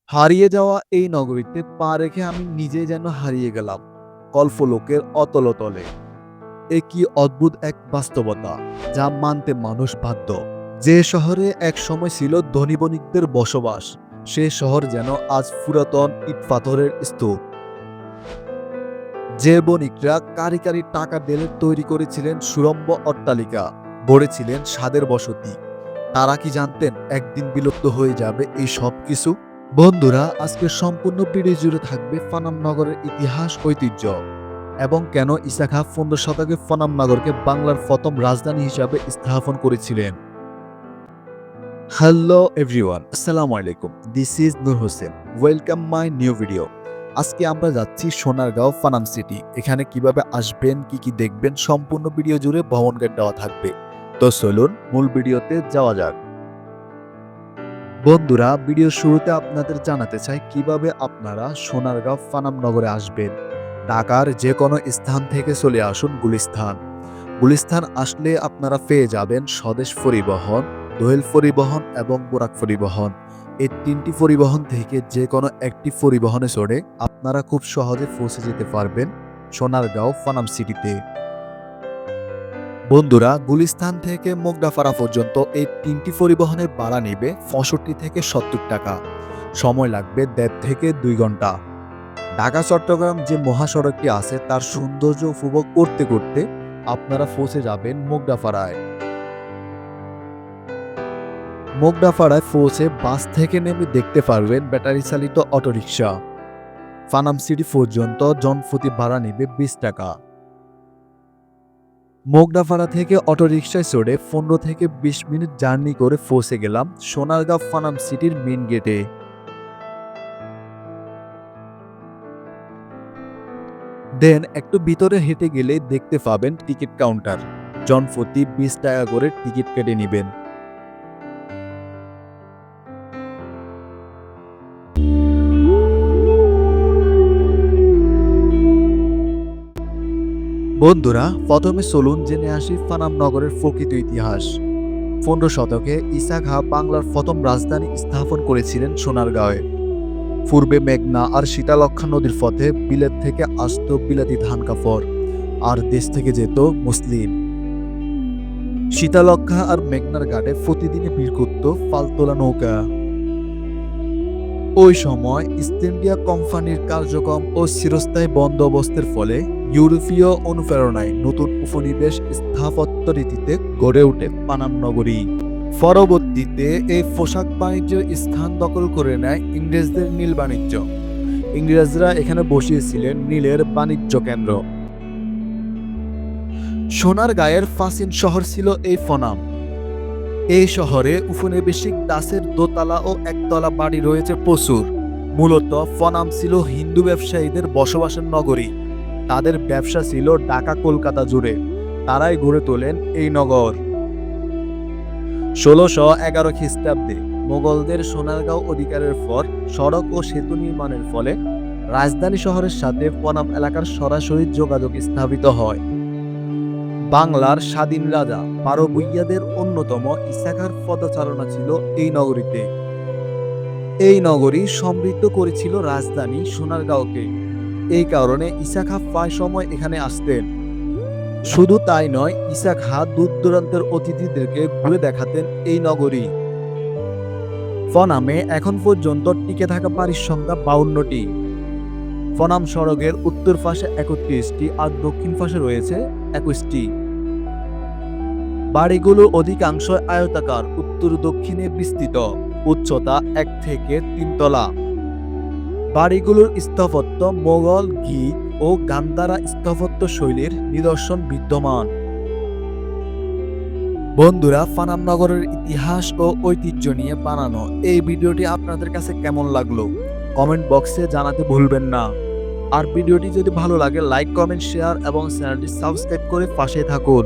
হারিয়ে যাওয়া এই নগরীতে পা রেখে আমি নিজেই যেন হারিয়ে গেলাম কল্পলোকের অতলতলে। এ কি অদ্ভুত এক বাস্তবতা, যা মানতে মানুষ বাধ্য। যে শহরে এক সময় ছিল ধনী বণিকদের বসবাস, সে শহর যেন আজ পুরাতন ইট পাথরের স্তূপ। যে বণিকরা কারি কারি টাকা ঢেলে তৈরি করেছিলেন সুড়ঙ্গ অট্টালিকা, গড়েছিলেন স্বাদের বসতি, তারা কি জানতেন একদিন বিলুপ্ত হয়ে যাবে এই সব কিছু? বন্ধুরা, আজকের সম্পূর্ণ ভিডিও জুড়ে থাকবে ফানাম নগরের ইতিহাস, ঐতিহ্য এবং কেন ঈসা খাঁ 15 শতকে ফানাম নগরকে বাংলার প্রথম রাজধানী হিসাবে স্থাপন করেছিলেন। হ্যালো এভরিওয়ান, আসসালামু আলাইকুম। This is Noor Hossain. Welcome my new video. আজকে আমরা যাচ্ছি সোনারগাঁও ফানাম সিটি। এখানে কিভাবে আসবেন, কি কি দেখবেন, সম্পূর্ণ ভিডিও জুড়ে ভ্রমণ গাইড দেওয়া থাকবে। তো চলুন মূল ভিডিওতে যাওয়া যাক। বন্ধুরা, ভিডিওর শুরুতে আপনাদের জানাতে চাই কিভাবে আপনারা সোনারগাঁও ফানাম নগরে আসবেন। ঢাকার যে কোনো স্থান থেকে চলে আসুন গুলিস্তান। গুলিস্তান আসলে আপনারা পেয়ে যাবেন স্বদেশ পরিবহন, দোয়েল পরিবহন এবং বোরাক পরিবহন। এই তিনটি পরিবহন থেকে যে কোনো একটি পরিবহনে চড়ে আপনারা খুব সহজে পৌঁছে যেতে পারবেন সোনারগাঁও ফানাম সিটিতে। বন্ধুরা, গুলিস্তান থেকে মোগরাপাড়া পর্যন্ত এই তিনটি পরিবহনের ভাড়া নেবে 65 থেকে 70 টাকা। সময় লাগবে 1.5 থেকে 2 ঘন্টা। ঢাকা চট্টগ্রাম যে মহাসড়কটি আছে তার সৌন্দর্য উপভোগ করতে করতে আপনারা পৌঁছে যাবেন মোগরাপাড়ায়। মোগরাপাড়ায় পৌঁছে বাস থেকে নেমে দেখতে পারবেন ব্যাটারি চালিত অটোরিকশা। ফানাম সিটি পর্যন্ত জনপ্রতি ভাড়া নেবে 20 টাকা। মোগরাপাড়া থেকে অটোরিকশায় চড়ে 15 থেকে 20 মিনিট জার্নি করে পৌঁছে গেলাম সোনারগাঁও ফানাম সিটির মেইন গেটে। দেন একটু ভিতরে হেঁটে গেলে দেখতে পাবেন টিকিট কাউন্টার। জনপ্রতি 20 টাকা করে টিকিট কেটে নেবেন। বন্ধুরা, প্রথমে চলুন জেনে আসি ফানাম নগরের প্রকৃত ইতিহাস। 15 শতকে ঈসা খাঁ বাংলার প্রথম রাজধানী স্থাপন করেছিলেন সোনারগাঁওয়ে। পূর্বে মেঘনা আর শীতলক্ষ্যা নদীর পথে বিলেত থেকে আসত বিলাতি ধান কাপড়, আর দেশ থেকে যেত মুসলিম। শীতলক্ষ্যা আর মেঘনার ঘাটে প্রতিদিনই ভিড় করত পালতোলা নৌকা। ওই সময় ইস্ট ইন্ডিয়া কোম্পানির কার্যক্রম ও চিরস্থায়ী বন্দোবস্তের ফলে ইউরোপীয় অনুপ্রেরণায় নতুন উপনিবেশ স্থাপত্য রীতিতে গড়ে ওঠে পানাম নগরী। পরবর্তীতে এই পোশাক বাণিজ্য স্থান দখল করে নেয় ইংরেজদের নীল বাণিজ্য। ইংরেজরা এখানে বসিয়েছিলেন নীলের বাণিজ্য কেন্দ্র। সোনারগাঁয়ের প্রাচীন শহর ছিল এই ফনাম। এই শহরে উপনিবেশিক দাসের দোতলা ও একতলা বাড়ি রয়েছে প্রচুর। মূলত ফনাম ছিল হিন্দু ব্যবসায়ীদের বসবাসের নগরী। তাদের ব্যবসা ছিল ঢাকা কলকাতা জুড়ে। তারাই গড়ে তোলেন এই নগর। 1611 খ্রিস্টাব্দে মোগলদের সোনারগাঁও অধিকারের পর সড়ক ও সেতু নির্মাণের ফলে রাজধানী শহরের সাথে ফনাম এলাকার সরাসরি যোগাযোগ স্থাপিত হয়। বাংলার স্বাধীন রাজা বারো ভূঁইয়াদের অন্যতম ঈসা খাঁর পদচারণা ছিল এই নগরীতে। এই নগরী সমৃদ্ধ করেছিল রাজধানী সোনারগাঁওকে। এই কারণে ঈসা খাঁ প্রায় সময় এখানে আসতেন। শুধু তাই নয়, ঈসা খাঁ দূর দূরান্তের অতিথিদেরকে ঘুরে দেখাতেন এই নগরী। ফনামে এখন পর্যন্ত টিকে থাকা বাড়ির সংখ্যা 52টি। ফনাম সড়কের উত্তর পাশে 31টি আর দক্ষিণ পাশে রয়েছে 21টি। বাড়িগুলোর অধিকাংশ আয়তাকার, উত্তর দক্ষিণে বিস্তৃত, উচ্চতা 1 থেকে 3 তলা। বাড়িগুলোর স্থাপত্য মোগল, গ্রিক ও গান্ধারা স্থাপত্য শৈলীর নিদর্শন বিদ্যমান। বন্ধুরা, ফানাম নগরের ইতিহাস ও ঐতিহ্য নিয়ে বানানো এই ভিডিওটি আপনাদের কাছে কেমন লাগলো কমেন্ট বক্সে জানাতে ভুলবেন না। আর ভিডিওটি যদি ভালো লাগে লাইক, কমেন্ট, শেয়ার এবং চ্যানেলটি সাবস্ক্রাইব করে পাশে থাকুন।